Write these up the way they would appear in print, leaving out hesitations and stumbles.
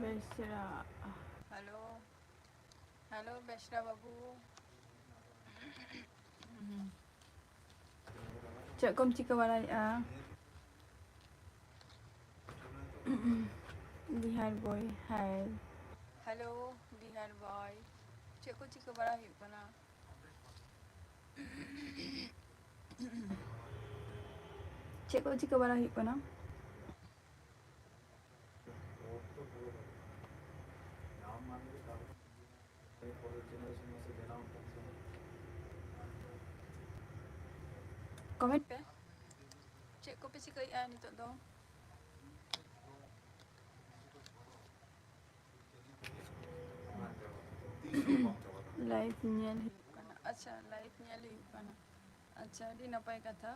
Besra hello hello Besra बाबू चेक कम चिका बाराया बिहार बॉय हाय हेलो बिहार बॉय चेक को चिका बारा हुई कना चेक को चिका बारा हुई कना कमेंट पे चेक को पे चिका या नितो दो लाइफ ᱧᱮᱞ ᱦᱩᱭᱩᱜ ᱠᱟᱱᱟ अच्छा लाइफ ᱧᱮᱞ ᱦᱩᱭᱩᱜ ᱠᱟᱱᱟ अच्छा ᱟᱹᱰᱤ ᱱᱟᱯᱟᱭ ᱠᱟᱛᱷᱟ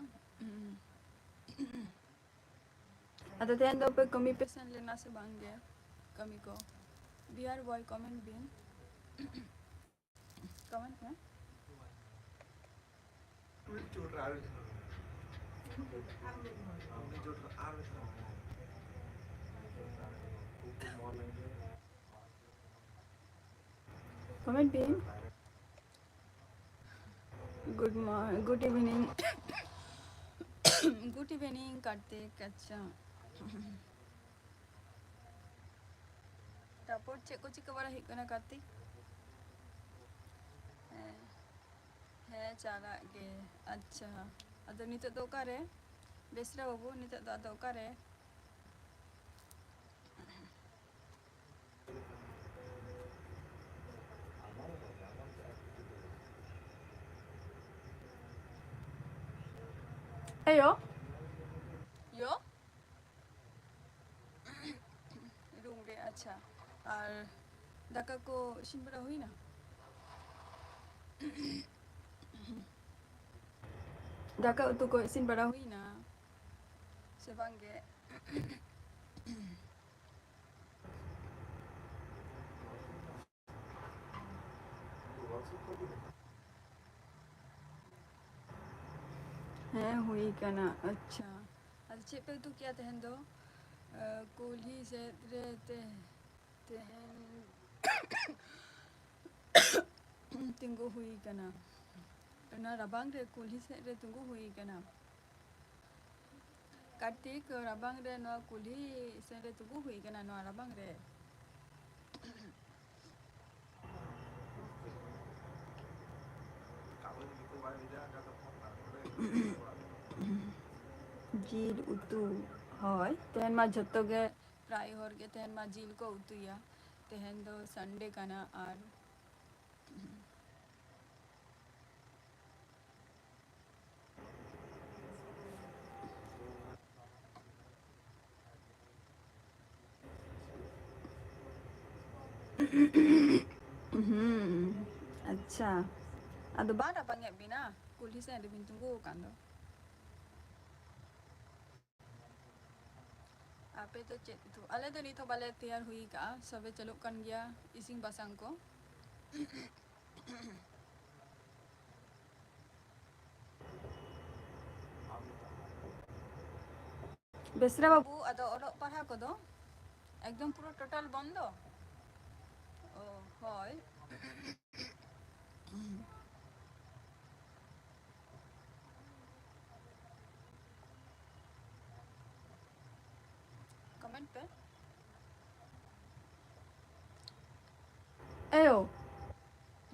ᱟᱫᱚ ᱛᱮᱦᱮᱧ ᱫᱚ ᱯᱮ ᱠᱟᱹᱢᱤ ᱯᱮ ᱥᱮᱱ ᱞᱮᱱᱟ ᱥᱮ ᱵᱟᱝ ᱜᱮ ᱠᱟᱹᱢᱤ ᱠᱚ बिहार बॉय कमेंट बिन कमेंट में comment been good evening good evening Kartik अच्छा तारपर चेक को चिका बारा हुई कना कार्तिक ᱦᱮᱸ ᱪᱟᱞᱟᱜ ᱜᱮ ᱟᱪᱪᱷᱟ ᱟᱫᱚ ᱱᱤᱛᱚᱜ ᱫᱚ ᱚᱠᱟᱨᱮ ᱵᱮᱥᱨᱟ ᱵᱟᱵᱩ ᱱᱤᱛᱚᱜ ᱫᱚ ᱟᱫᱚ ᱚᱠᱟᱨᱮ एयो यो रूम रे अच्छा और दाका को इसिन बड़ा हुई ना दाका उतु को इसिन बड़ा हुई ना से बांगे हैं हुई कना अच्छा अब चे पे तू क्या तहन दो कोल्ही से रहते तहन तिंगो हुई कना ना रबांग रे कोल्ही से रे तिंगो हुई कना कार्तिक रबांग रे नो कोल्ही से रे तिंगो हुई कना नो रबांग रे जील उतु हय तेहन मा जतो गे प्राय हर गे तेहन मा जील को उतुया तेहन दो संडे कना आर अच्छा अदो बारा बंगे बिना कुली से रे बिन तुंगो कांदो आपे तो चेक तू अले तो नितो बाले तैयार हुई का सबे चलो कन गया इसिंग बासंग को बेसरा बाबू अदो ओरो पढ़ा को दो एकदम पूरा टोटल बंद ओ हय कमेंट पे एयो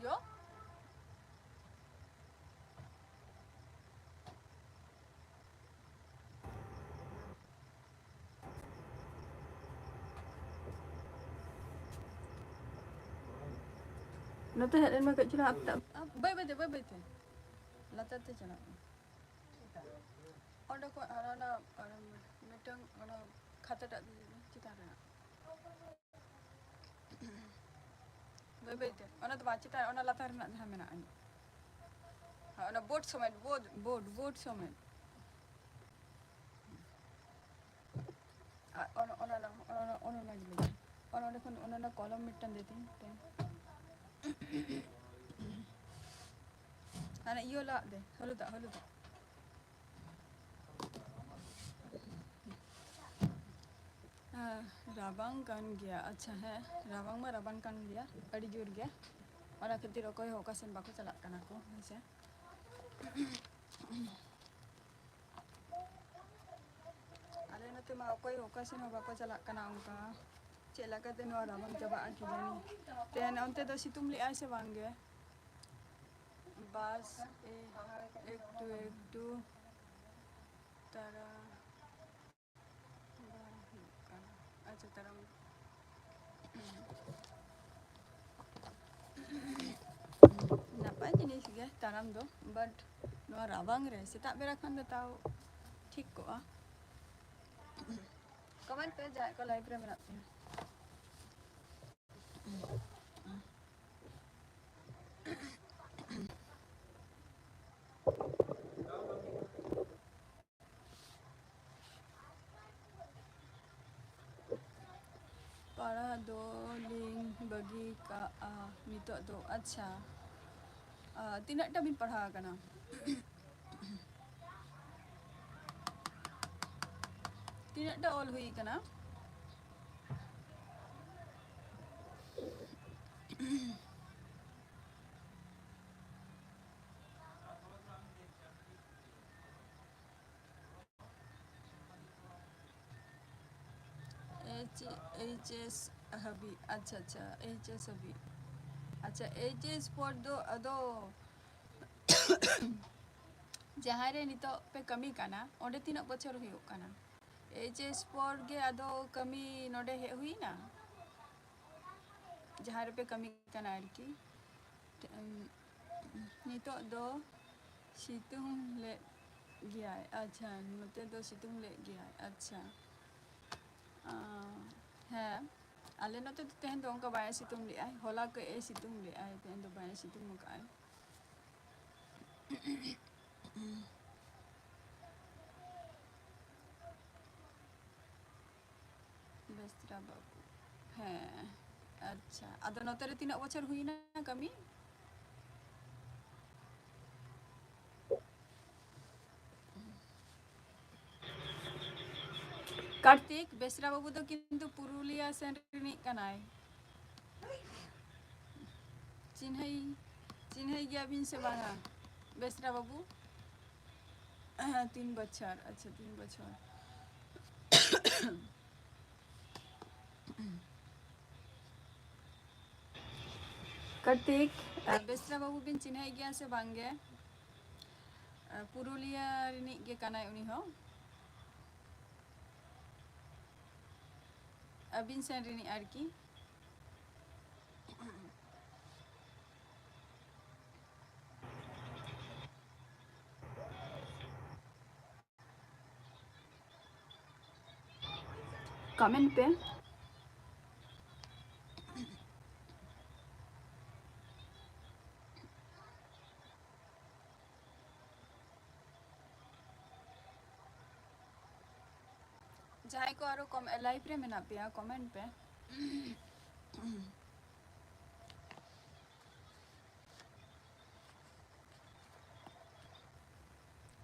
यो Nate head and make chila up bay te lata te chana order ko arana mitang ana khata ta chita na bay te ona to bachita ona lata na ha mena ani ona boat somet boat somet ona na gilo ona dekon ona na column mittan deti ana iyo la de holu da राबांग कान गया अच्छा है राबांग में राबांग कान गया अड़ी जोर गया और खातिर अकोय होकासेन बाको चला कना को हसे आले नते मा अकोय होकासेन बाको चला कना उनका चला कते नो राबांग जबा की जानी तेन अंते तो सितुम ले आसे वांगे बस एक दो तारा अच्छा तारा napai jenis ge taram do but no rabang re setak bera khan do tau ठीक को कमेंट पे जाए को लाइव रे मेरा para do link bagi ka nitok do अच्छा तीन टा बिन पढ़ा कना तीन टा ऑल हुई कना एचएस हबी अच्छा एचएस हबी अच्छा एचएस पर दो अदो जहाँ रे नितो पे कमी काना ओंडे तीन बछर हुई काना एचएस पर गे अदो कमी नोडे हुई ना जहाँ रे पे कमी काना आरकी नितो दो सितुंग ले गया अच्छा नोते दो सितुंग ले गया अच्छा हाँ आले नोते तो तेहन दो उनका बाया सितुंग ले आए होला के ए सितुंग ले आए तेहन दो बाया सितुंग मुका आए बेस्टरा बाबू हाँ अच्छा अदो नोते रे तीन बछर हुई ना कमी कार्तिक बेसरा बाबू तो किंतु पुरुलिया सेन रिनिक कनाय चिन्हई गया बिन से बांगा बेसरा बाबू 3 बछर अच्छा 3 बछर कार्तिक बेसरा बाबू बिन चिन्हई गया से बांगे पुरुलिया रिनिक गे कनाय उनी हो अबिन सेन रिनिक आरकी कमेंट पे जहाँ को आरो कम लाइव रे मेना पे कमेंट पे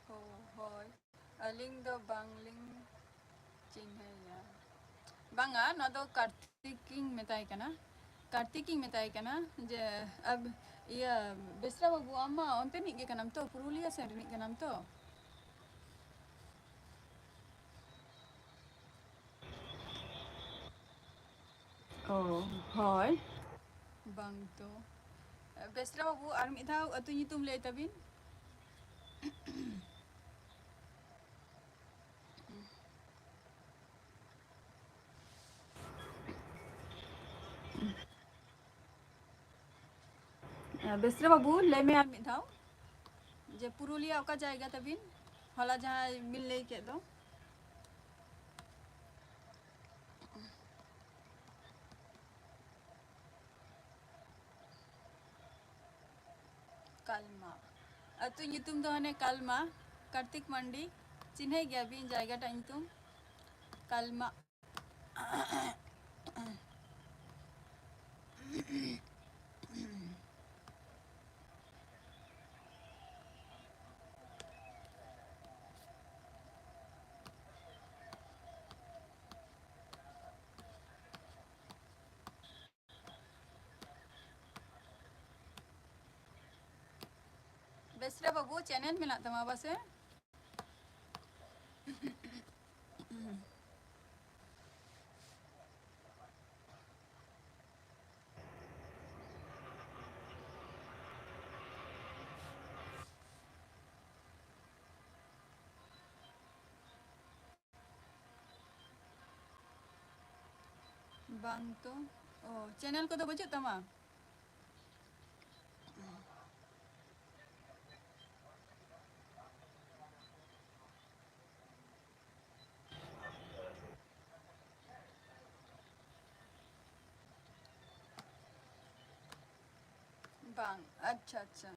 हो होय अलिंग दो बांगलिंग चिन्हैया बांगा न दो कार्तिकिंग मेताई कना कार्तिकिंग मेताई कना जे अब या बेसरा बाबू अम्मा ओंते निगे कनाम तो पुरुलिया से निगे कनाम तो ओ होय बांग तो बेसरा बाबू आर मिद धाव अतु नितुम ले तबिन बेसरा बाबू ले में आर मिद धाव जे पुरुलिया ओका जायगा तबिन हला जहाँ मिल ले के दो कालमा अतु nyutum do hane kalma kartik mandi चिन्हे गया बिन जायगा टाइम तुम कालमा बेसरा बाबू चैनल मिला तमा बसे बांग तो ओ चैनल को तो बचो तमा बांग अच्छा अच्छा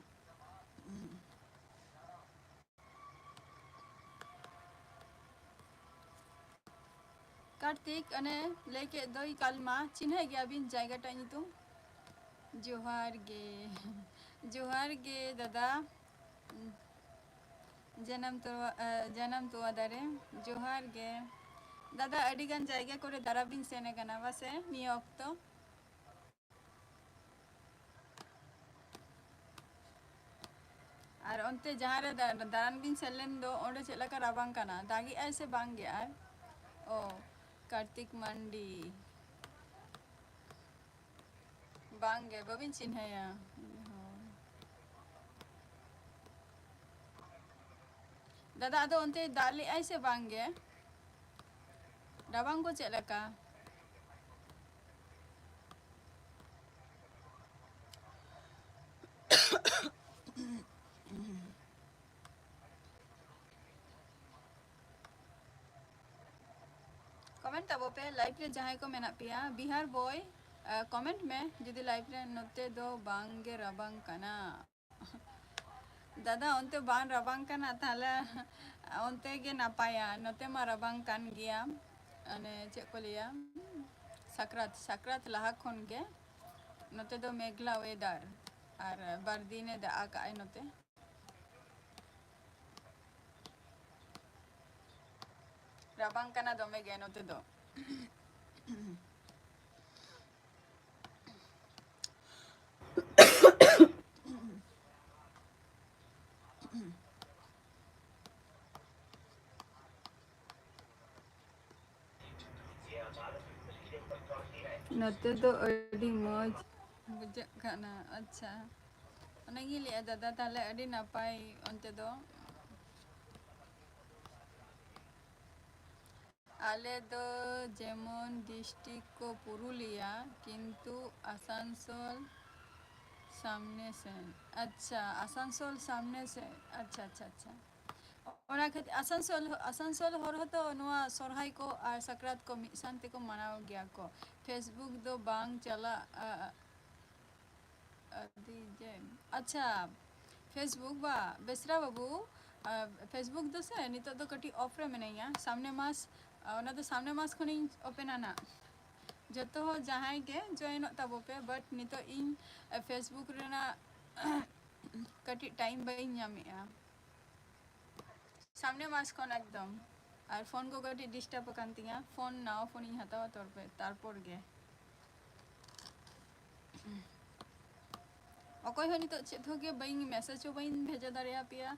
कार्तिक अने लेके दई कालमा चिन्हे गया बिन जायगा टाइम तुम जोहार गे दादा जन्म तो दारे जोहार गे दादा अडिगान जायगा करे दारा बिन सेने कना बसे निया ऑक्तो और अंते जहाँ रे दारान बिन सेलेन दो ओंडे चेला का राबांग कना दागी ऐसे बांग गया ओ कार्तिक मंडी बांग गे बबिन चिन्हे या दादा अदो अंते दाली ऐसे बांग गे राबांग को चेला का कमेंट तब पे लाइव रे जहाँ को मेना पिया बिहार बॉय कमेंट में जुदी लाइव रे नोते दो बांगे राबांग कना दादा उनते बांग राबांग कना ताले उनते के नापाया नोते मा राबांग कान गया अने चेक को लिया साकरात लाहा खन के नोते दो मेघला वेदर और बारदीने दा आकाय नोते राबांग कना दोमे गे नोते दो नोते दो अड़ी मौज बुझे खाना अच्छा नहीं लिया दादा ताले अड़ी नापाई उनते दो आले दो जेमन डिस्ट्रिक्ट को पुरुलिया किंतु आसानसोल सामने से अच्छा आसानसोल सामने से अच्छा अच्छा अच्छा ओना खातिर आसानसोल हर हतो नोआ सरहाई को और सकरात को मिसानते को मनाव गया को फेसबुक दो बांग चला दीजे अच्छा फेसबुक बा बेसरा बाबू फेसबुक दो से नितो दो कटी ऑफ रे मेनैया सामने मास ओना तो सामने मास खनि ओपन आना जतो हो जहां के जॉइन तबो पे बट नितो इन फेसबुक रेना कटी टाइम बाई ᱧᱟᱢᱮᱜᱼᱟ सामने मास खन एकदम और फोन को कटी डिस्टर्ब कान तिया फोन नाव फोन इन हतावा तोरपे तारपर गे अकोय हो नितो चेत हो गे बाई मैसेज हो बाई भेजा दाड़िया पिया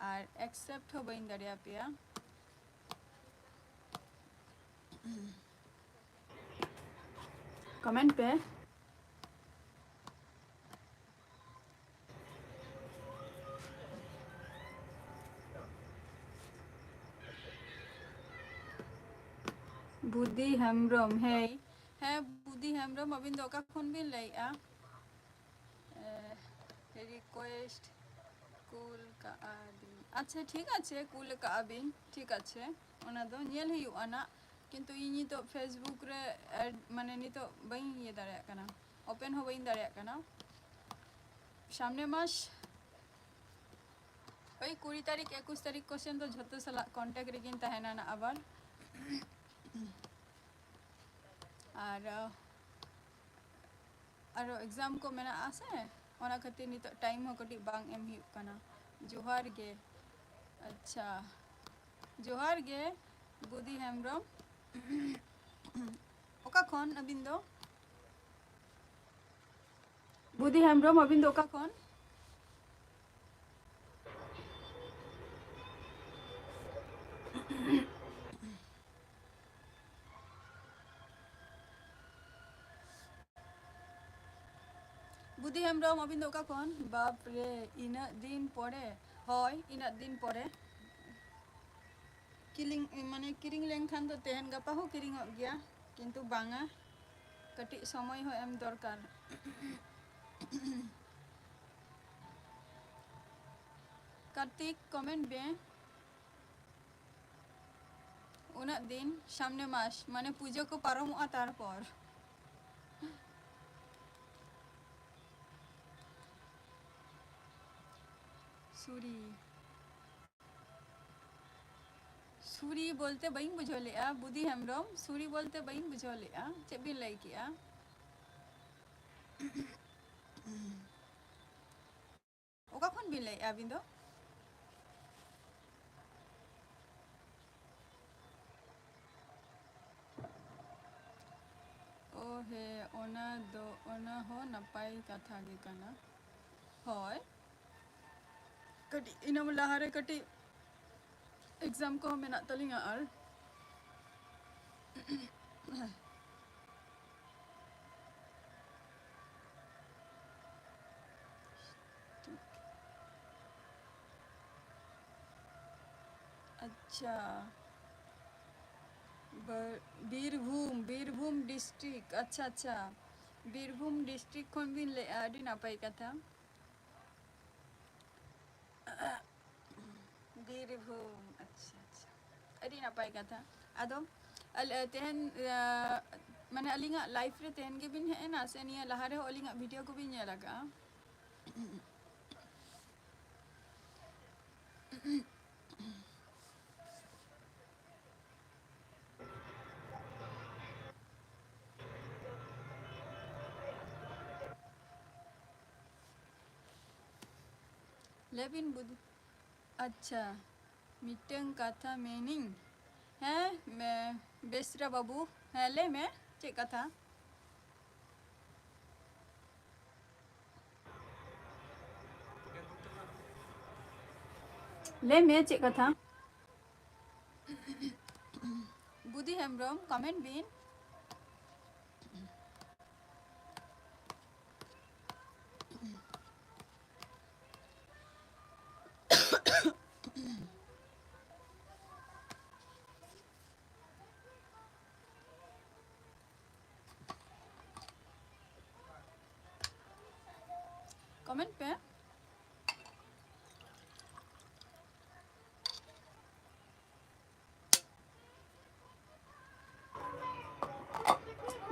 और एक्सेप्ट हो बाई दाड़िया पिया कमेंट पे बुद्धि हेम्ब्रम है बुद्धि हेम्ब्रम अबिन दोका फोन बिन लैया রিকোয়েস্ট কুল কাবিন আচ্ছা ঠিক আছে কুল কাবিন ঠিক আছে ওনা দো ñel ᱦᱩᱭᱩᱜᱼᱟ ᱱᱟ কিন্তু ᱤᱧ ᱱᱤᱛᱚᱜ ᱯᱷᱮᱥᱵᱩᱠ ᱨᱮ ᱢᱟᱱᱮ ᱱᱤᱛᱚᱜ ᱵᱟᱹᱧ ᱤᱭᱟᱹ ᱫᱟᱲᱮᱭᱟᱜ ᱠᱟᱱᱟ ওপেন ᱦᱚᱸ ᱵᱟᱹᱧ ᱫᱟᱲᱮᱭᱟᱜ ᱠᱟᱱᱟ সামনে মাস ওই 20 তারিখ 21 তারিখ কোশ্চেন তো ঝᱚᱛᱚ সালাᱜ কন্টাক্ট রেগিᱧ ᱛᱟᱦᱮᱱᱟ ᱱᱟ আবার আর एग्जाम को मेना आसे ओना खातिर नितो टाइम हो कटी बांग एम हुई कना जोहार गे अच्छा जोहार गे बुद्धि हेम्ब्रम ओका खन अबिन दो बुद्धि हेम्ब्रम अबिन दो ओका खन बुद्धि हेम्ब्रम अबिन दो ओका खन बाप रे इना दिन पड़े होय इना दिन पड़े किलिंग माने किरिंग लेंखान तो तेहन गपा हो किरिंग हो गया किंतु बांगा कटी समय हो एम दरकार कार्तिक कमेंट बे उना दिन सामने मास माने पूजा को पारमोआ तारपर सूरी सूरी बोलते बई बुझो लिया बुद्धि हेम्ब्रम सूरी बोलते बई बुझो लिया चे बिन लाई किया ओका खन बिन लाई आबिन दो ओ हे ओना दो ओना हो नपाई कथा गे कना होय कटी इना लहारे कटी एग्जाम को मेना तलिंगा आर अच्छा बीरभूम डिस्ट्रिक्ट अच्छा अच्छा बीरभूम डिस्ट्रिक्ट खन बिन ले आडी नापाई कथा बीरभूम अच्छा अच्छा अडी नापाई कथा आदो तेहन माने अलिंगा लाइफ रे तेहन के बिन है ना से निया लहारे हो अलिंगा वीडियो को बिन लगा लेबिन बुद अच्छा मिटंग कथा मीनिंग है मैं बेसरा बाबू है ले मैं चे कथा ले मैं चे कथा बुद्धि हेम्ब्रम कमेंट बिन कमेंट पे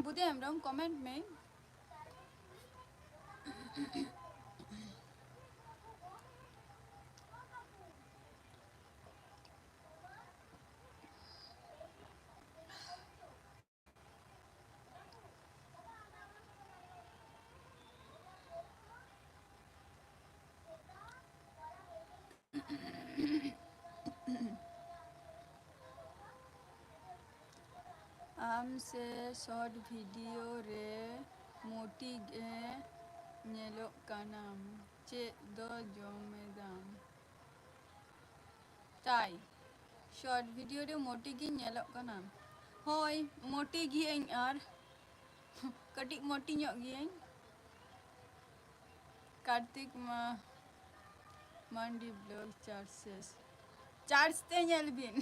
बुद्धि हेम्ब्रम कमेंट में आम से शॉर्ट वीडियो रे मोटी गे नेलो कानाम चे दो जोमेदाम ताई शॉर्ट वीडियो रे मोटी गी नेलो कानाम होय मोटी गी आर कटी मोटी ᱧᱚᱜ गियें कार्तिक मांडी ब्लॉग चार्ज ते ñel बिन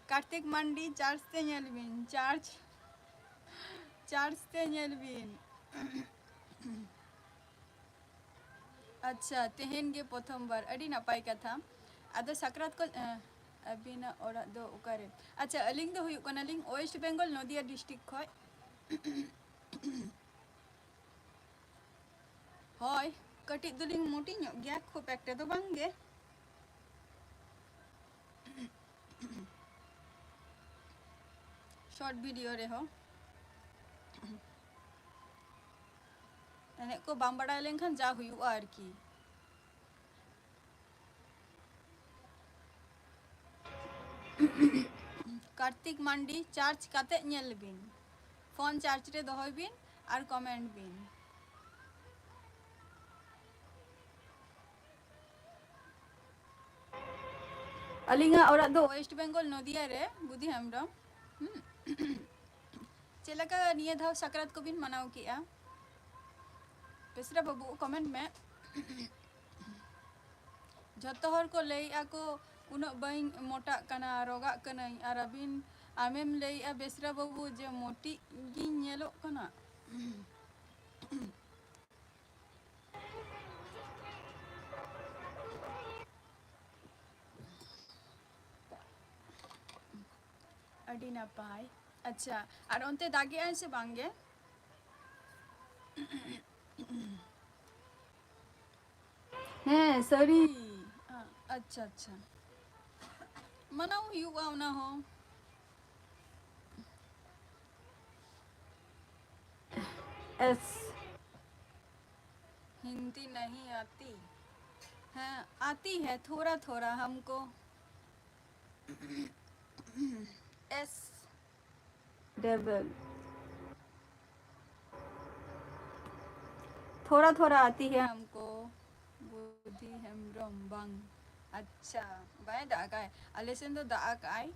कार्तिक मांडी चार्ज ते ñel बिन चार्ज ते ñel बिन अच्छा तेहन गे प्रथम बार अड़ी नपाय कथा आदो साकरात को अबिना ओरा दो उकारे अच्छा अलिंग दो हुयु कना लिंग वेस्ट बेंगल नदिया डिस्ट्रिक्ट खय हय कटी दुलिंग मोटी ᱧᱚᱜ गया खूब एकटा दो बांगे शॉर्ट वीडियो रे हो एने को बाम बड़ा लेनखान जा हुयुआ आरकी कार्तिक मांडी चार्ज काते ñel बिन फोन चार्ज रे दोहय बिन और कमेंट बिन अलिंगा ओरा दो वेस्ट बेंगल नदिया रे बुद्धि हेम्ब्रम चेलका निये धाव साकरात को बिन मनाव किया बेसरा बाबू कमेंट में झतो हर को लई आको उनो बाई मोटा कना रोगा कना और अबिन आमेम लई आ बेसरा बाबू जे मोटी गी ñelo कना अड़ी नपाय अच्छा और उनते दागे आए से बांगे हैं सॉरी अच्छा अच्छा मनाऊ हुआ ना हो एस हिंदी नहीं आती है आती है थोड़ा थोड़ा हमको एस डबल थोड़ा थोड़ा आती है हमको बुद्धि हेम्ब्रम बंग अच्छा बाय दागाय अलेसन तो दागाय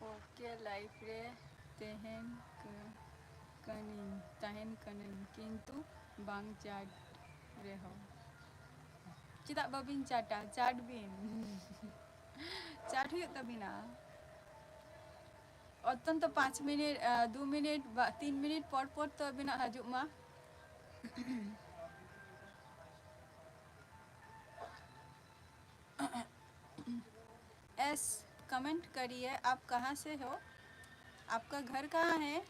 ओके लाइफ रे तेहन कनिन किंतु बांग चाट रे हो चिदा बाबिन चाटा चाट बिन चाट हुई तबिना अतन तो 5 मिनट 2 मिनट 3 मिनट पर तो अबिना हजु मा एस कमेंट करिए आप कहाँ से हो आपका घर कहाँ है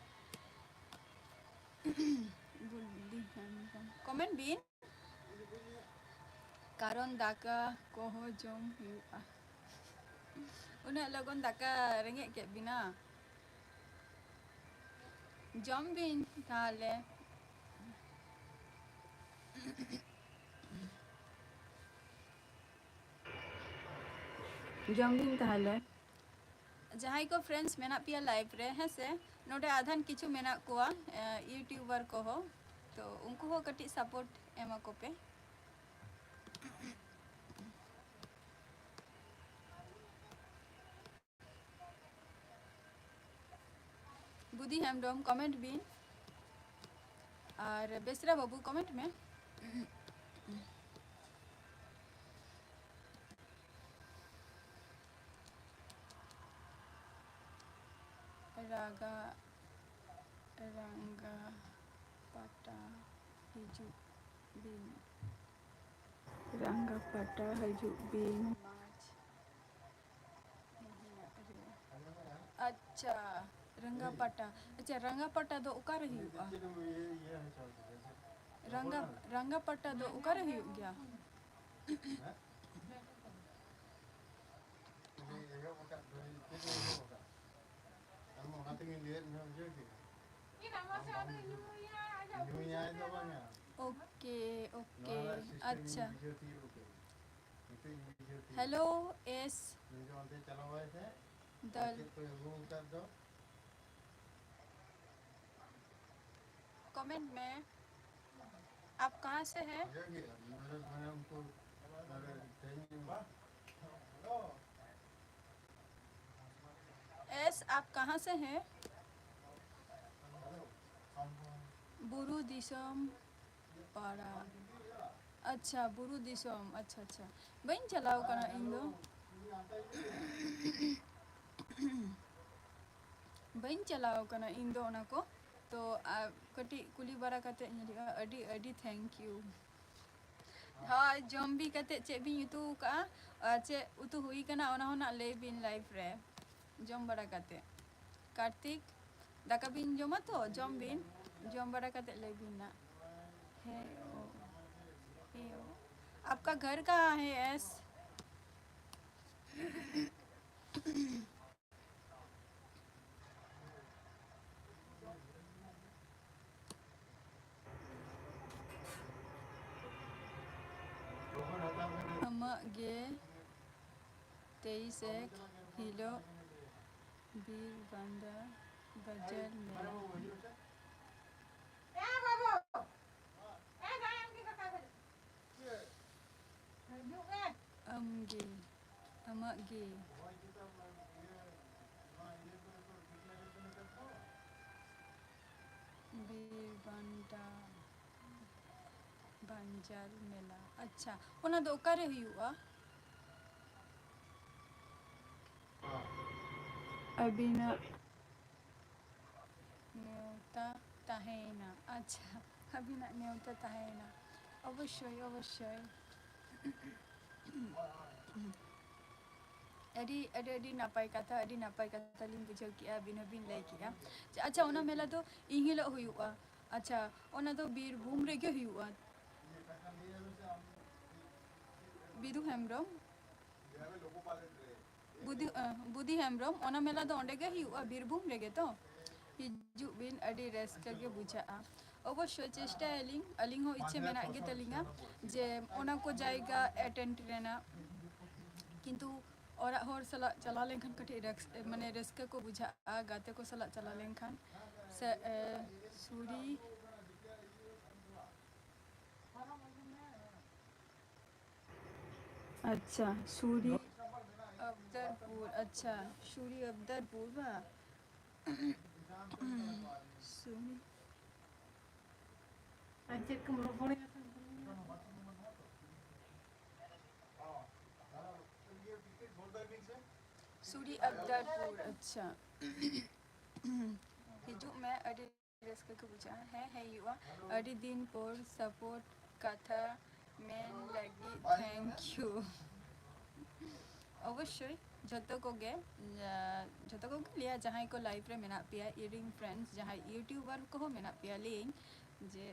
कमेंट बिन कारण दाका कोहो जम हुआ उन्हें लगन दाका रेंगे के बिना जम बिन ताले जम बिन ताले जहाँ को फ्रेंड्स मेना पिया लाइव रे हैं से नोडे आधान किछु मेना कोआ यूट्यूबर को हो तो उनको हो कटी सपोर्ट एमा को पे बुद्धि हेम्ब्रम कमेंट बिन और बेसरा बाबू कमेंट में रागा रंगा पाटा हिजू बिन रंगा पाटा हिजू बिन अच्छा रंगा पाटा दो उका रही रंगा पाटा दो उका रही गया ओके ओके अच्छा हेलो एस दल कमेंट में आप कहाँ से हैं एस आप कहाँ से हैं बुरु दिसम पारा अच्छा बुरु दिसम अच्छा अच्छा बन चलाओ कना इंदो बन चलाओ कना इंदो ना को तो कटी कुली बारा कते अडी अडी थैंक यू हाँ जम भी कते चे भी उतु का चे उतु हुई कना ओना होना ले बिन लाइफ रे जम बारा कते कार्तिक दाका बिन जमा तो जम बिन जम बारा कते ले बिन ना है ओ, है ओ। आपका घर कहाँ है एस गे 23 हिलो बीर बांदा बाजार मेला अमगे अमगे बीर बांदा बाजार मेला अच्छा ओना दो ओकारे हुआ अबिना नेवता ताहेना अच्छा अबिना नेवता ताहेना अवश्य अवश्य अडी अडी अडी नापाय कथा लिंग बुझाव किया बिन बिन लय किया अच्छा ओना मेला तो इहिलो हुआ अच्छा ओना तो बीरभूम रेगे हुआ बिदु हेम्ब्रम बुद्धि हेम्ब्रम ओना मेला तो ओंडे गे हुआ बीरभूम रेगे तो हिजु बिन अडी रस्का गे बुझाआ अवश्य चेष्टा अलिंग अलिंग हो इच्छे मेना गे तलिंगा जे ओना को जायगा अटेंड रेना किंतु और हर सला चला लेखन कटी माने रस्का को बुझाआ गाते को सला चला लेखन से सूरी अच्छा सूरी अब्दरपुर अच्छा सूरी अब्दरपुर बा सूरी सूरी अब्दरपुर अच्छा हिजू मैं अडी रस्का को बुझा है युवा अडी दिन पर सपोर्ट कथा मेन लगी थैंक यू अवश्य जतो को गे लिया जहाँ को लाइफ रे मेना पिया इयरिंग फ्रेंड्स जहाँ यूट्यूबर को मेना पिया लिंग जे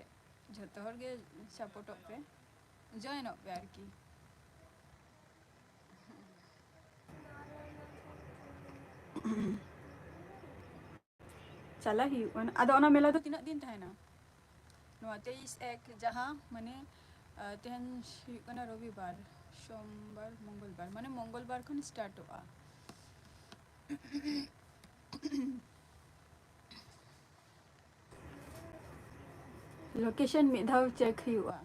जतो हर गे सपोर्ट पे जॉइन पे आरकी चला ही अदो ओना मेला तो तीना दिन तहना 23 जहाँ माने तेहन रविवार सोमवार मंगलवार माने मंगलवार खन स्टार्ट हुआ लोकेशन में धाव चेक हुआ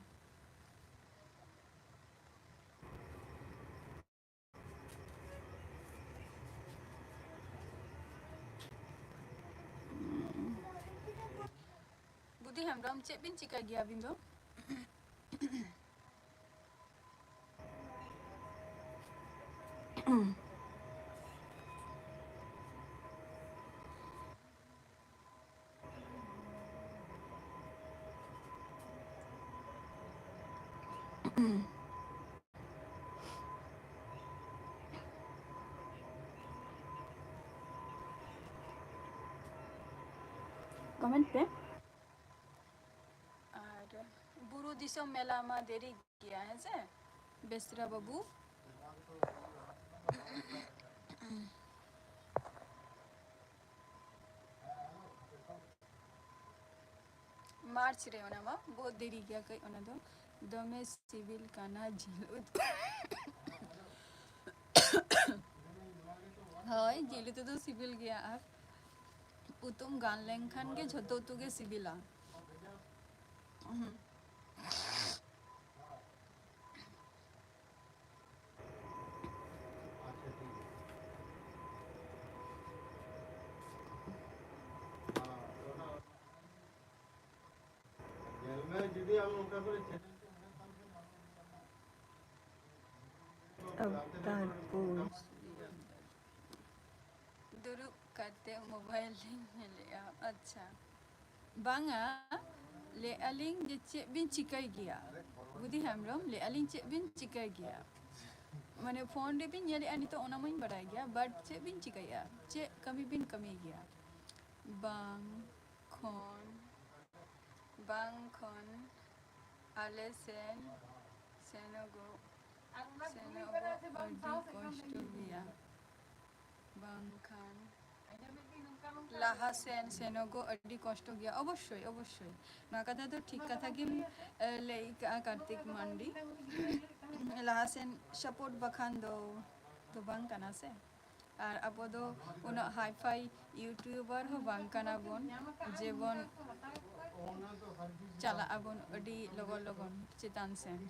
बुद्धि हेम्ब्रम चेक बिन चिका गया बिन दो कमेंट पे और बुरु दिसम मेला में देरी किया है से बेसरा बाबू मार्च रे ओना में बहुत देरी गया कई ओना दो दमे सिविल काना झील हाय झील तो सिविल गया आप उतुम गान लेंखान के झतो तुगे सिविला दुरु करते मोबाइल लिया अच्छा Banga le aling je cek bin cikai gya. Budi Hembrem le aling cek bin cikai gya. Mane phone re bin nyari ani to ona main badai gya but cek bin cikai ya. Cek kami bin kami gya. Bang khon ale senogo adi kosto gya. Bang khan लाहा सेनोगो अड्डी कष्ट गया अवश्य अवश्य ना कथा तो ठीक कथा कि ले कार्तिक मंडी लाहा सेन सपोर्ट बखान दो तो बांग कना से और अब दो उन हाईफाई यूट्यूबर हो बांग कना बोन जेबन चला अबन अड्डी लगन लगन चितान सेन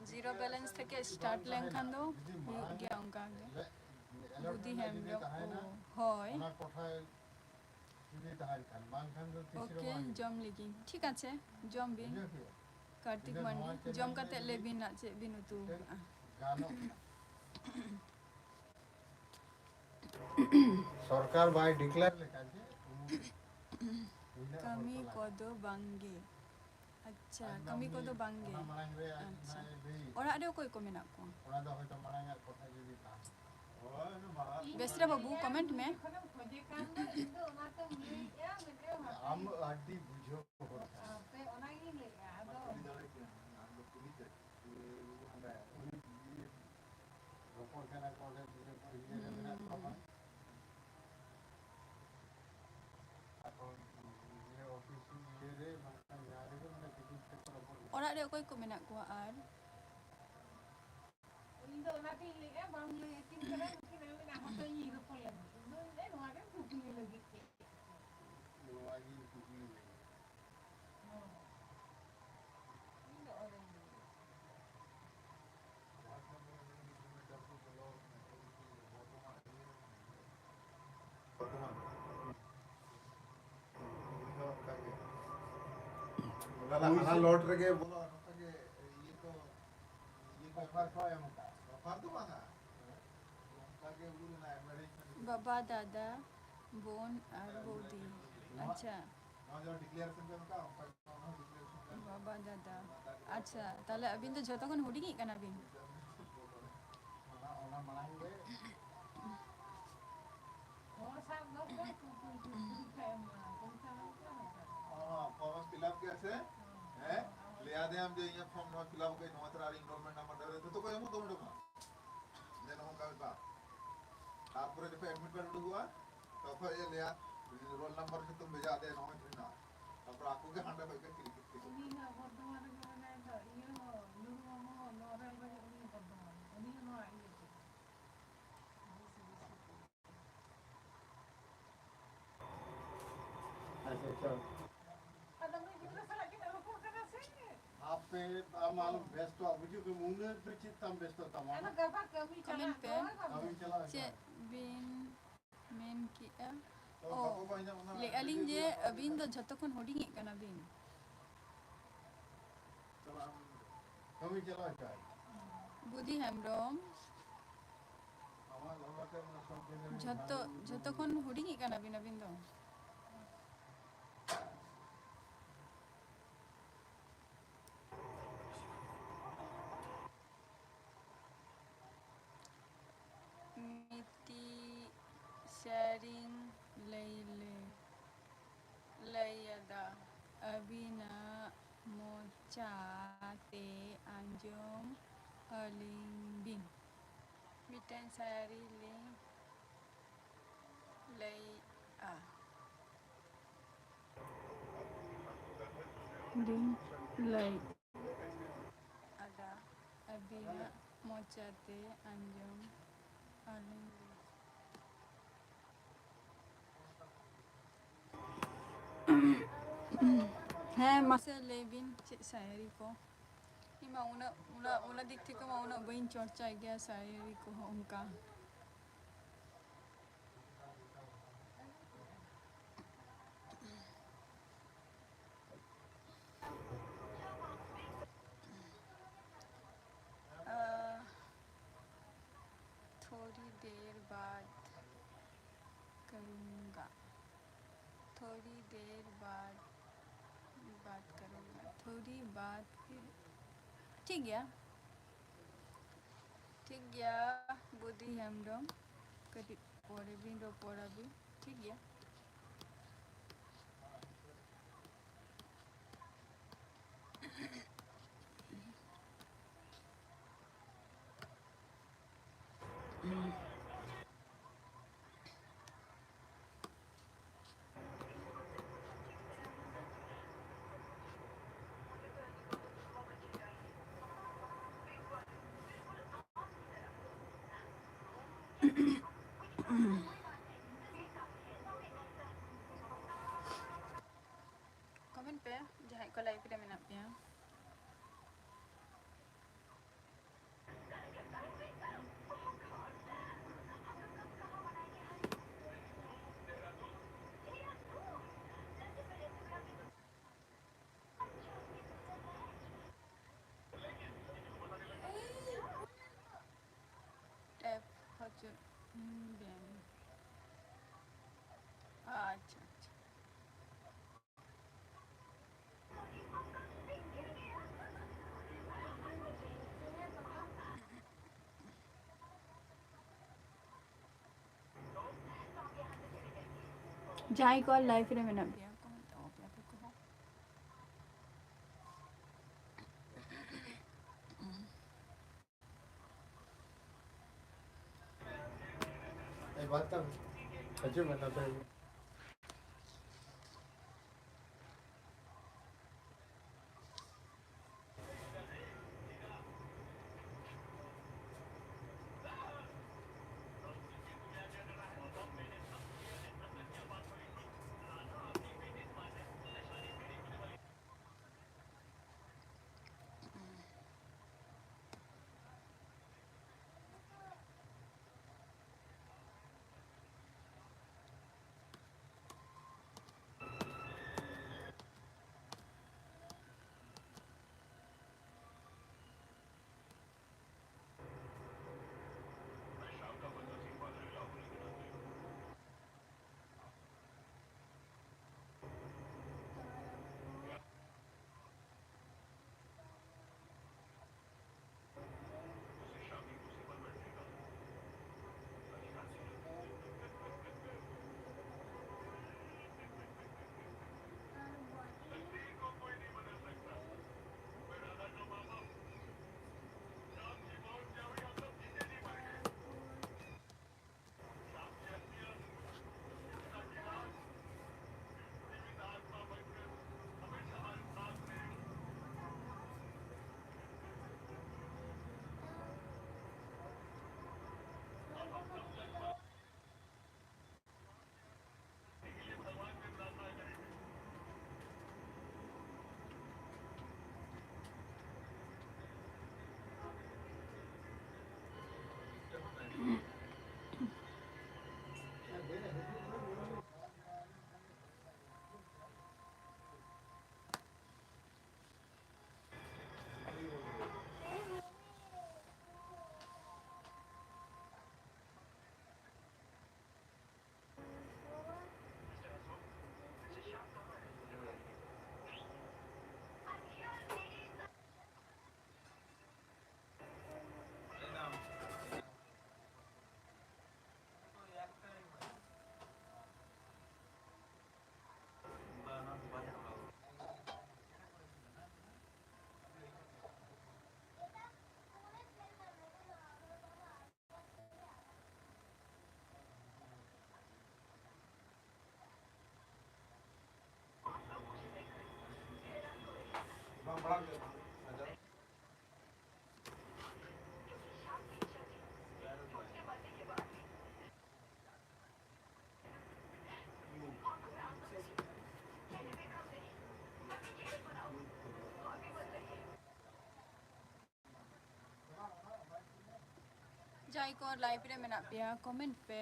जीरो बैलेंस थे के स्टार्ट लेंखान दो गया उनका बुद्धि हेमब्रम হয় ओके जम लेगी ठीक আছে जम बिन कार्तिक मंडी जम काते ले बिन ना चे बिन उतु सरकार बाय डिक्लेयर लेखा जे कमी कोदो बांगे अच्छा कमी कोदो बांगे अच्छा ओरा रे कोई को मेना को ओरा दो होय तो मारांगा कोथा जदी ता बेसरा बाबू कमेंट में हम आडी बुझो पे ओनागी ले आदो रोपड़ केना कोले दिले पहिले केना प्रमाण এখন ये ऑफिस ये रे मतलब यार रे मतलब किसी से ओरा रे कोई को मेना को are Indo nanti lihat bang lihat tim kerana mungkin nanti nak hotel ni ke pola. Indo ni orang kan kucing lagi. lagi kucing Indo orang ni. हाँ लौट रहे बोला ये तो ऑफर का है मुका ऑफर तो मांगा ताकि वो ना एमरेशन बाबा दादा बोन और बोदी अच्छा ना जो डिक्लेरेशन पे मुका ऑफर ना डिक्लेरेशन बाबा दादा अच्छा ताले अबिन तो जतो कोन हुडी कना बिन ओना मनाएंगे Orang sama kan kucing kayak mana? Kau sama kan? Form fill up कैसे हैं ले आदे हम जो ये फॉर्म नो फिलअप के नो तरारी इनरोलमेंट नंबर दे तो कोई हम तो मुड़ो देन हम का तारपरे जब एडमिट कार्ड हुआ तो फिर ये ले रोल नंबर से तुम भेजा दे नो ना तापर आपको के हंडा भाई के click Ini nak berdoa dengan mana? Ia lu mau orang banyak ini berdoa. Ini mau ini. अच्छा Ada mana kita salah kita lupa kena sini. आप पे मालूम बेस्ट हो मुझे को मुंह में परिचित तम बेस्ट होता मालूम Anak gapa kami Comment पे अभी चला चे बिन मेन की तो बाबू भाई ने उन्होंने ले अलिंग जे अबिन तो जतो कोन हुडी कना बिन चला कभी चला जाए बुद्धि हेमब्रम हमारा लोग के मतलब सब जगह जतो कोन हुडी कना बिन अबिन दो मिति शेयरिंग लैयदा अबिना मोचाते अंजुम अलिंबिन मिटन सारी लई आ दिन लई ada अबिना मोचाते अंजुम अलिंबिन ᱦᱮᱸ ᱢᱟᱥᱮ ᱞᱟᱹᱭ ᱵᱤᱱ ᱪᱮᱫ ᱥᱟᱭᱨᱤ ᱠᱚ ᱤᱧ ᱢᱟ ᱚᱱᱟ ᱫᱤᱠ ᱛᱷᱮᱠᱮ ᱢᱟ ᱩᱱᱟᱹᱜ ᱵᱟᱹᱧ ᱪᱚᱨᱪᱟᱭ ᱜᱮᱭᱟ ᱥᱟᱭᱨᱤ ᱠᱚᱦᱚᱸ ᱚᱱᱠᱟ थोड़ी देर बाद करूँगा थोड़ी देर बाद बात करूँगा, थोड़ी बात फिर ठीक गया बुद्धि हेमब्रम कटी पड़े भी रोपड़ा भी ठीक गया कमेंट पे जहाँ को लाइव रे मेना पे टैप हजूर बेन अच्छा जहाँ को लाइव रे मेना पे कमेंट ऑफ पे को Ay, bata. Aja mana tayo? Bang, bang, aja. जहाँ को लाइव रे मेना पे कमेंट पे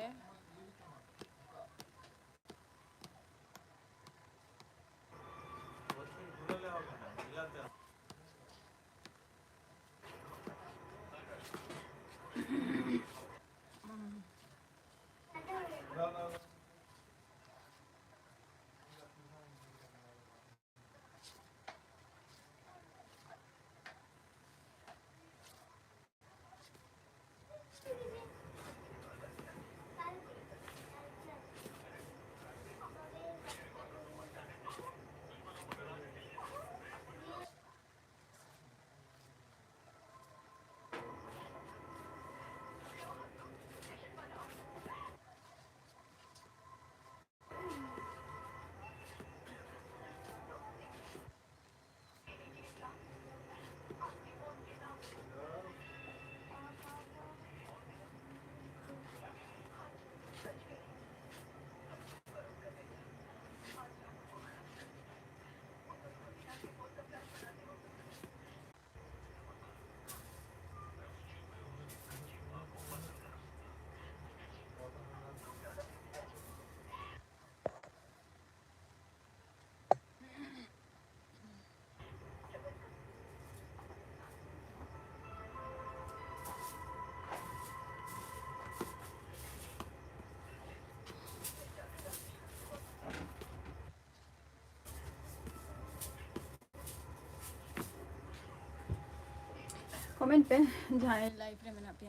कमेंट पे जहाँ लाइव रे मेना पे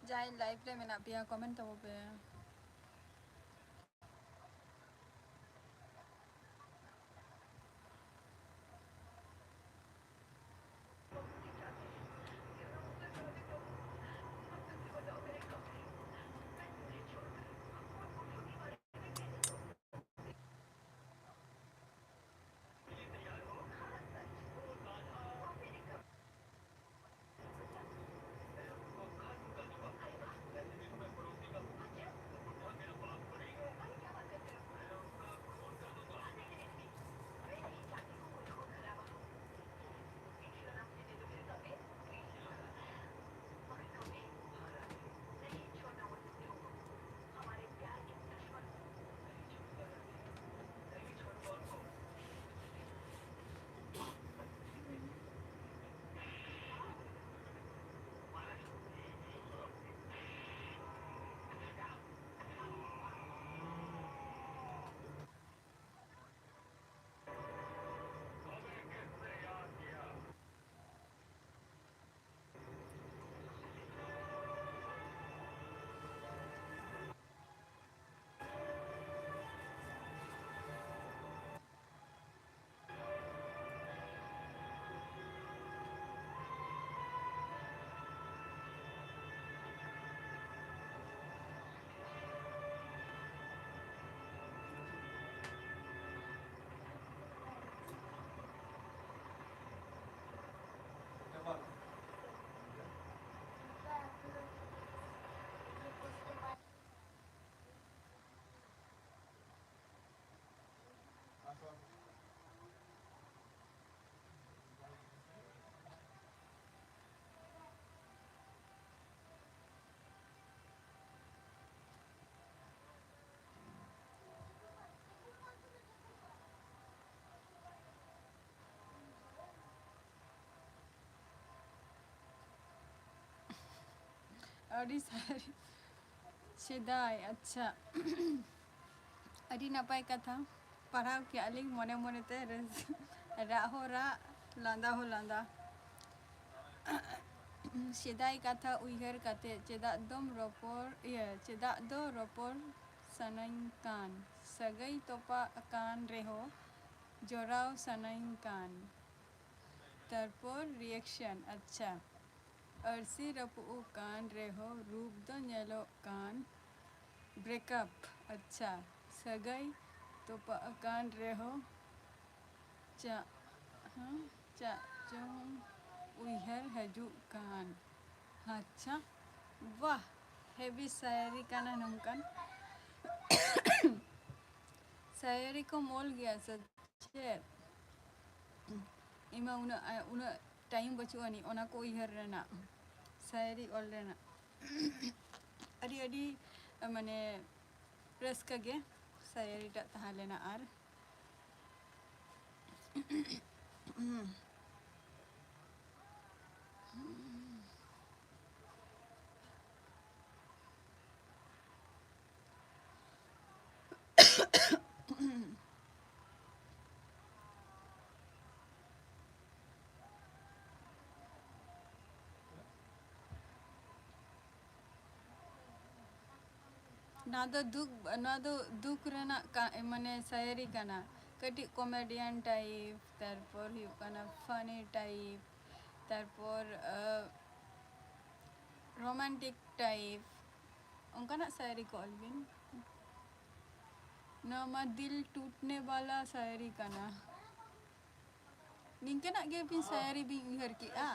जहाँ लाइव रे मेना पे कमेंट तब पे अड़ी सारी सेदाई अच्छा अड़ी नपाय कथा पढ़ाव के अलिंग मने मने ते रा हो रा लांदा हो लांदा सेदाई कथा उइहर कते चेदा दम रोपोर चेदा दो रोपोर सनाइन कान सगई तोपा कान रेहो जोराव सनाइन कान तरपोर रिएक्शन अच्छा अर्सी रपू कान रेहो रूप दो नेलो कान ब्रेकअप अच्छा सगई तो कान रेहो चा हाँ चा चों उइहर हजू कान अच्छा वाह हेवी शायरी काना नमकन शायरी को मोल गया सच्चे इमा उना टाइम बचुआ नहीं ओना को उइहर रेना शायरी ऑल रेना अड़ी अड़ी माने रस्का गे शायरी टा तहा लेना आर ना दो दुख रेना माने शायरी काना कटी कॉमेडियन टाइप तारपर हुयु काना फनी टाइप तारपर रोमांटिक टाइप उनका शायरी को अलबिन nama दिल टूटने वाला शायरी काना निंके ना गे बिन शायरी बिन उइहर की आ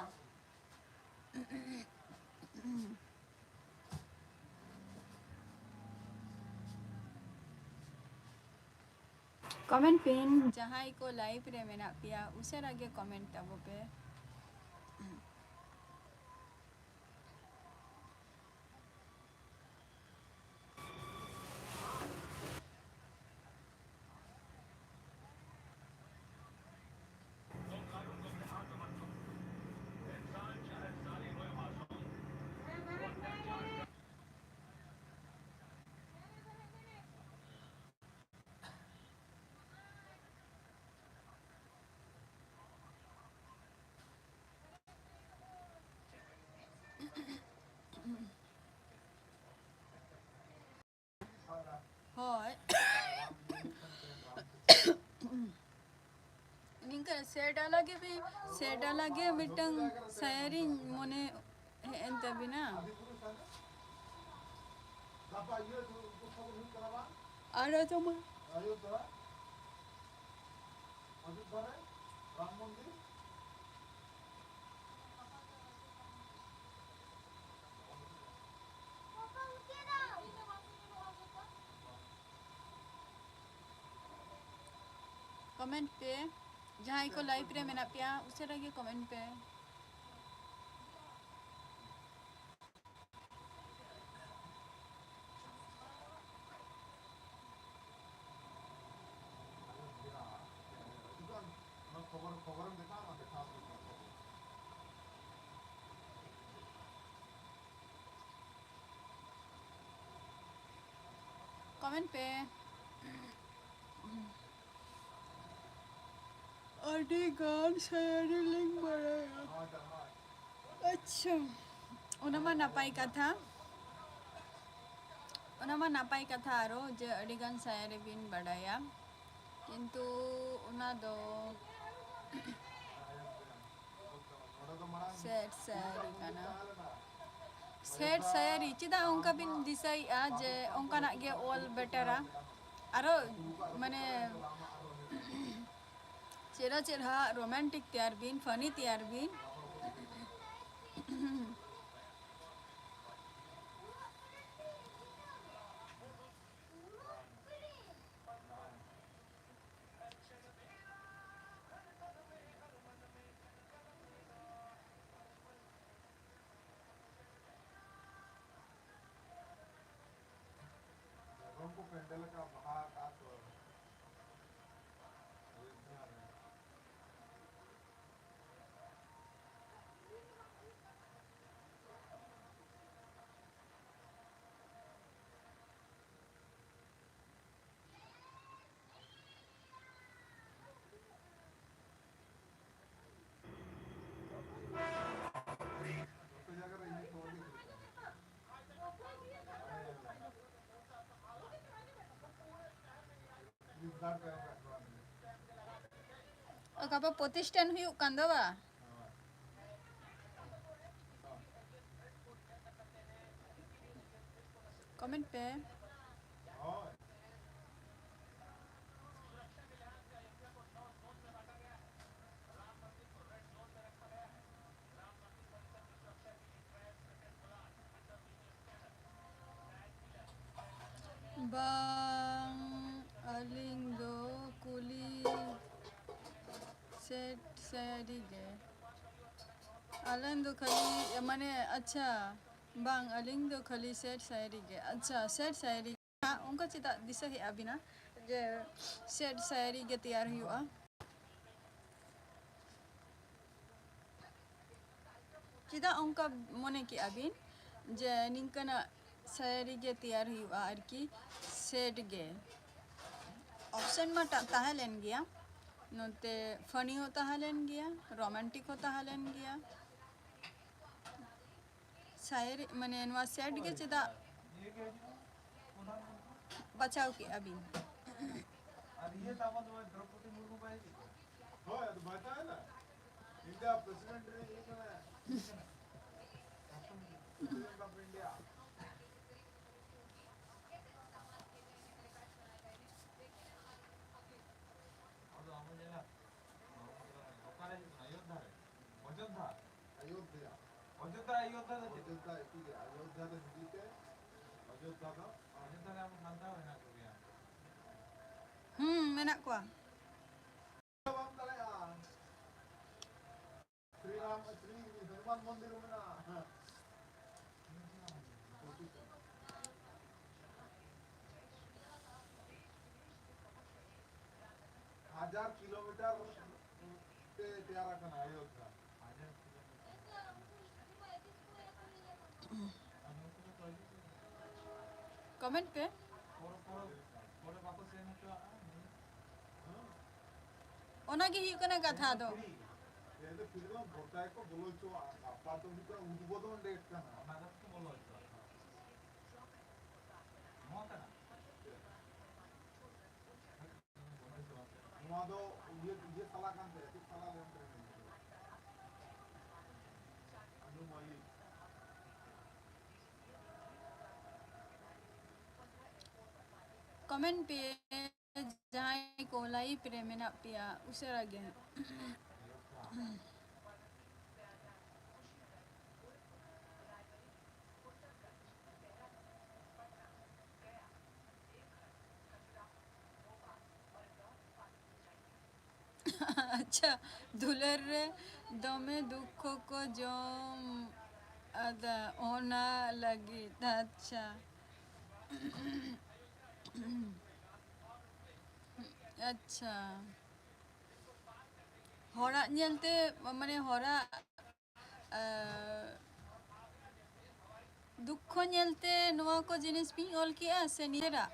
कमेंट पिन जहाँ को लाइव रे मेना पिया उसे आगे कमेंट तब पे सेट अलगे मिटंग सायरी मोने हेन तबिना Apa iya tu kau ni kenapa? आरो तो मा Ayo tu. Aduh mana? Ram Mandir. Comment पे जहाँ को लाइव रे मेना पिया उसे लगे कमेंट पे Bukan. Nak cover देखा ना देखा. कमेंट पे अरे गान सायरी लिंक बढ़ाया हाँ जमा. अच्छा उनमा नापाई कथा उनमा नापाई कथा आरो जे अडिगान सायरी बिन बढ़ाया किंतु उना दो Orang tu mana? Set Sairi काना सेट सायरी चिदा उनका बिन दिसाई आज उनका ना गे ऑल बेटरा आरो माने चेरा चेरा रोमांटिक तैयार बिन फनी तैयार बिन Orang ko pendel का बाहर का तो. तो जाकर ये छोड़ दी. Flipkart का कब प्रतिष्ठान हुई कंदवा कमेंट पे हाँ. Bang Alindo Kuli सेट सायरी गे अलिंदो खाली माने अच्छा बांग अलिंदो खाली सेट सायरी गे अच्छा सेट सायरी हाँ उनका चिता दिशा है अभी ना जे सेट सायरी गे तैयार हुआ चिता उनका मने की अभी जे निंकना सायरी गे तैयार हुआ आरकी सेट गे ऑप्शन में ताहे लेन गया नोते फनी होता है लेन गया रोमांटिक होता है लेन गया शायरी मने नवा सेट के चिदा बचाओ की अभी और ये दामन में द्रौपदी मुर्मू भाई हो यार तो बता है ना इंडिया प्रेसिडेंट ने ये क्या है प्रेसिडेंट ऑफ इंडिया अयोध्या ठीक है अयोध्या तो हिंदी के अयोध्या का हम मानता है ना मेना को श्री राम श्री हनुमान मंदिर में ना 1000 किलोमीटर पे तैयार करना अयोध्या कमेंट पे ओना की ही कना कथा दो ये तो फिल्म बोलता है को बोलो तो आपा तो भी पूरा उद्बोधन डेट का ना हमारा तो बोलो मोता ना वहाँ तो ये साला काम करे तो साला लेम करे अनु मलिक कमेंट पे जहां को लाइव रे मेना पिया उसे गे अच्छा दुलर रे दमे दुख को जम अदा होना लगी अच्छा अच्छा हरा नेलते माने हरा दुख नेलते नवा को जिनिस भी ऑल किया से निजेरा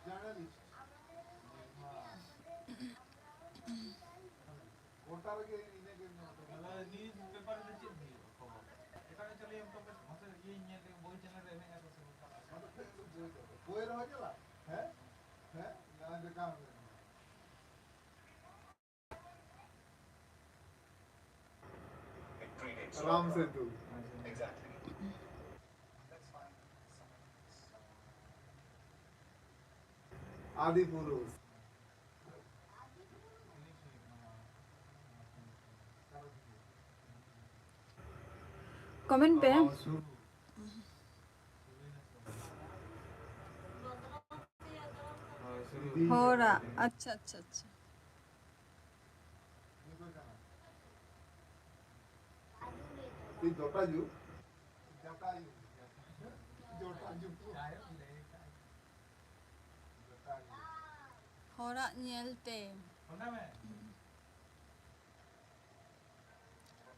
जर्नलिस्ट वोटर के इने के न्यूज पेपर में चेक दी खबर एखाने चले हम तो बस भाषा ये ᱧᱮᱞ ᱞᱮ ᱵᱚᱭ ᱪᱮᱱᱮᱞ ᱨᱮ ᱮᱱᱮᱡ ᱟᱠᱚ ᱥᱮ मतलब फेसबुक बोय रह गेला है ना देखा राम सेतु आदि पुरुष कमेंट पे हो रहा अच्छा अच्छा अच्छा जोटाजू होरा नेलते होना में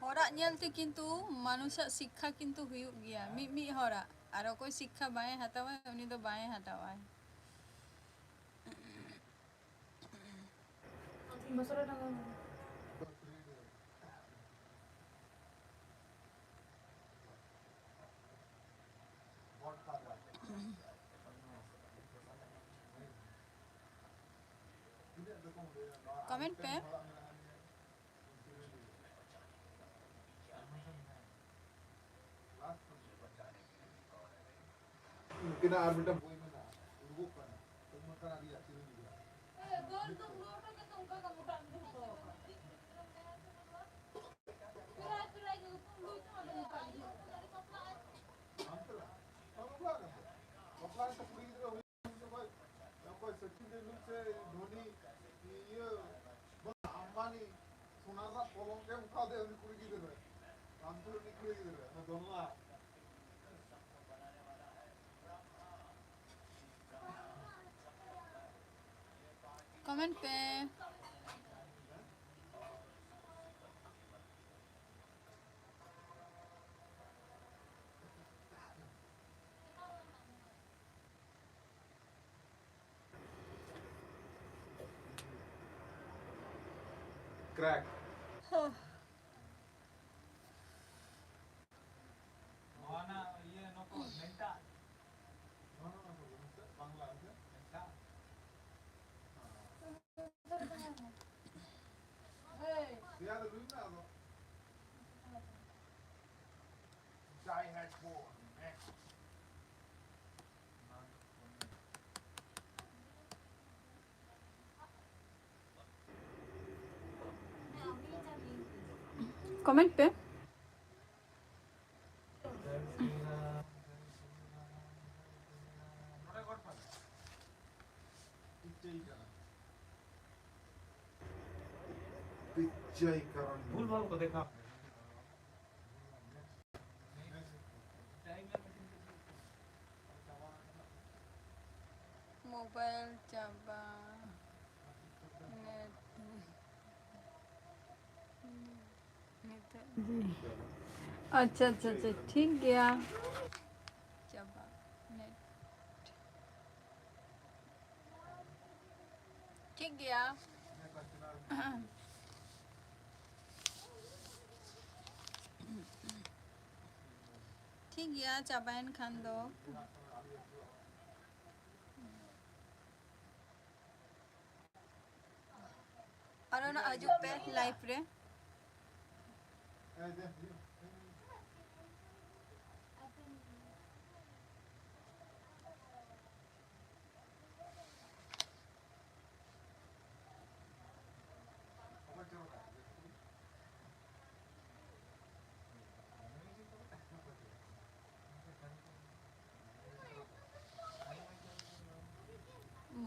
होरा नेलते किंतु मानुषा शिक्षा किंतु हुयुग गया मी होरा आरो कोई शिक्षा बाएं हटावा उनी तो बाएं हटावा मसला डांगा कमेंट पे mungkin ada betul boy mana uruk kan tuh makan dia sini juga गोल तो लोटो के तुमका का मोटा नहीं हो पूरा पूरा के तुम लोग तो नहीं पाई अंतर kamu kan offline तो पूरी तरह हुई तो कोई सचिन तेंदुलकर से धोनी ये बस अंबानी सुनाना कोलों के मुखा दे उन्हें पूरी की तरह अंतर निकले की तरह ना दोनों कमेंट पे क्रैक माना ये नको मेंटा बांग्ला से Manta dia ada lupa apa Jai has born next comment पे नोरे गॉड पर पिच्चई करण भूल भाल को देखा मोबाइल चाबा नेट अच्छा अच्छा अच्छा ठीक गया चाबा नेट ठीक गया ठीक गया चाबायन खान दो और ना हजू पे लाइफ रे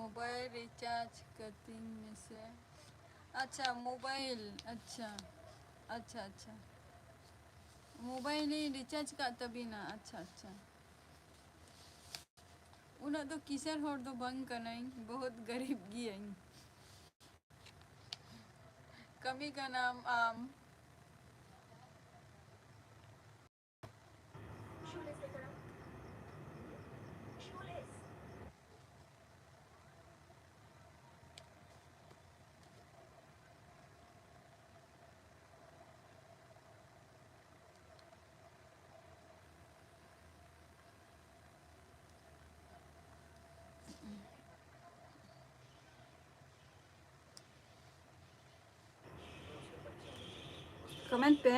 मोबाइल रिचार्ज करती में से अच्छा मोबाइल अच्छा अच्छा अच्छा मोबाइल ही रिचार्ज का तभी ना अच्छा अच्छा उन्हें तो किसर होर तो बंग करनाई बहुत गरीब गी कमी का नाम आम कमेंट पे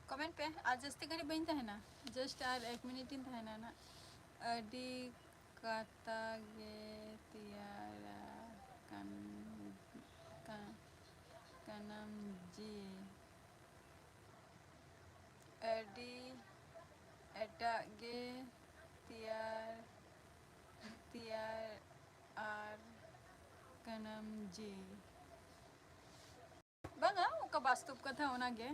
कमेंट पे आज जस्ती करी बन है ना जस्ट आर 1 मिनट इन है ना अडी kata ge tiara kanam ji adi etak ge tiar ar kanam ji banga oka bastov katha ona ge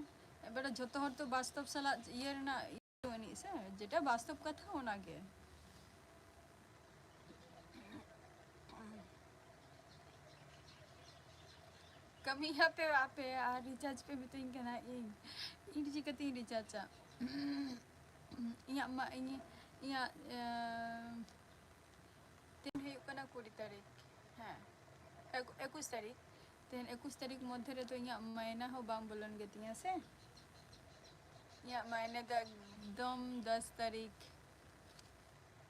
এবারে যত হর তো বাস্তব সালা ইয়ার না ইনি সে যেটা বাস্তব কথা ওনাকে kami hape recharge pe betul kena ini jika tin recharge iya mak ini iya tin hayuk kana 20 tarik ha 21 tarik tin 21 tarik মধ্যে রে তো ইয়া মাইনা ho bang bolon getinya se या मैंने तो एकदम 10 तारीख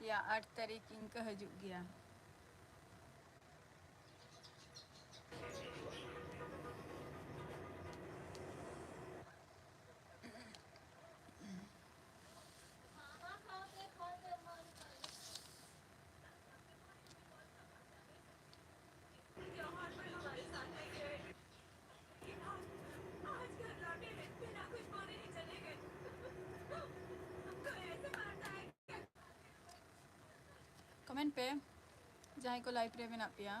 या 8 तारीख इनका हजू गया कमेंट पे जहाँ को लाइव रे मेना पिया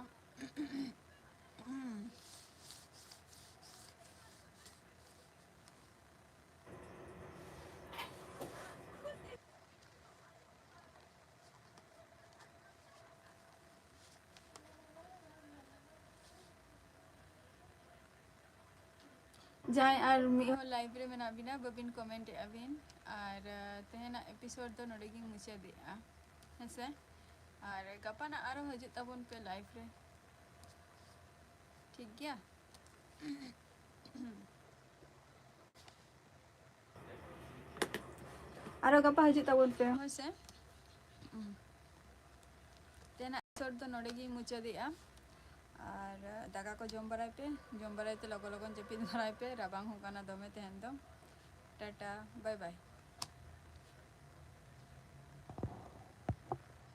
जहाँ और मिहो लाइव रे मेना बिना बबिन कमेंट अबिन और तेहना एपिसोड तो नोडेगी मुझे दिया है और गपा ना आरो हजू तबन पे लाइफ रे ठीक गया आरो गपा हजू तबन पे हो से तेना एपिसोड तो नोडेगी मुझे दिया और दाका को जम बराय पे लगो लगन जपिद बराय पे राबांग होगाना दमे तेहन दो टाटा बाय बाय